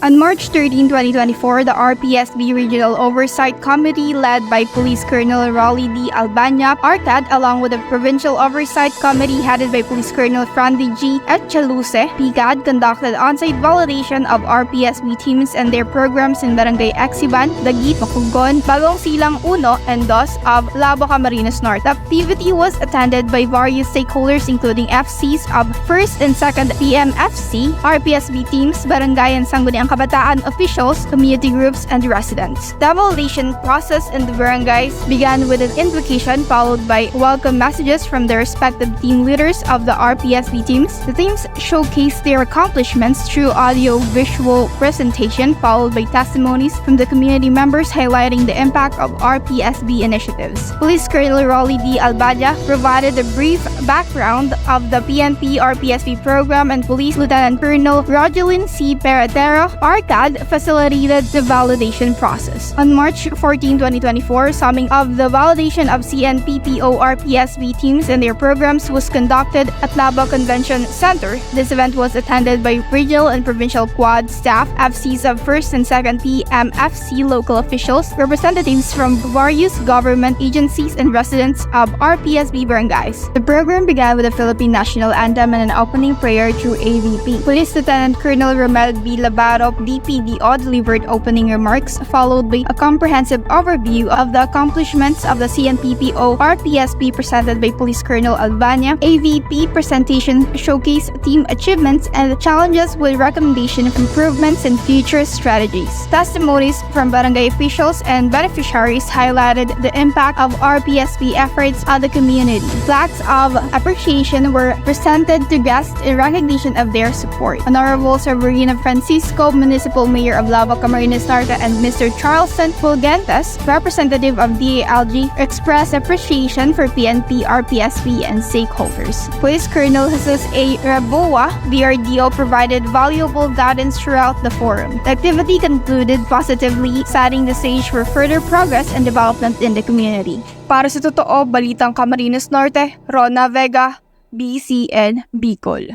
On March 13, 2024, the RPSB Regional Oversight Committee led by Police Colonel Rolly D. Albania, RCAD, along with the Provincial Oversight Committee headed by Police Colonel Frandy G. Etchaluse, PCAD, conducted on-site validation of RPSB teams and their programs in Barangay Exiban, Dagit, Macugon, Bagong Silang 1 and 2 of Labo, Camarines Norte. The activity was attended by various stakeholders including FCs of 1st and 2nd PMFC, RPSB teams, Barangay and Sangguniang Kabataan officials, community groups, and residents. The validation process in the barangays began with an invocation followed by welcome messages from the respective team leaders of the RPSB teams. The teams showcased their accomplishments through audio-visual presentation followed by testimonies from the community members highlighting the impact of RPSB initiatives. Police Colonel Rolly D. Albania provided a brief background of the PNP RPSB program, and Police Lieutenant Colonel Rogelyn C. Peratero, RCAD, facilitated the validation process. On March 14, 2024, summing of the validation of CNPPO RPSB teams and their programs was conducted at Labo Convention Center. This event was attended by regional and provincial quad staff, FCs of 1st and 2nd PMFC local officials, representatives from various government agencies, and residents of RPSB barangays. The program began with the Philippine National Anthem and an opening prayer through AVP. Police Lieutenant Colonel Romel B. Labaro, DPDO, delivered opening remarks, followed by a comprehensive overview of the accomplishments of the CNPPO RPSB presented by Police Colonel Albania. AVP presentation showcased team achievements and challenges with recommendation of improvements and future strategies. Testimonies from barangay officials and beneficiaries highlighted the impact of RPSB efforts on the community. Plaques of appreciation were presented to guests in recognition of their support. Honorable Severino Francisco, Municipal Mayor of Labo, Camarines Norte, and Mr. Charleston Fulgentes, representative of DALG, expressed appreciation for PNP, RPSB, and stakeholders. Police Colonel Jesus A. Raboa, BRDO, provided valuable guidance throughout the forum. The activity concluded positively, setting the stage for further progress and development in the community. Para sa Totoo, Balitang Camarines Norte, Rona Vega, BCNBicol.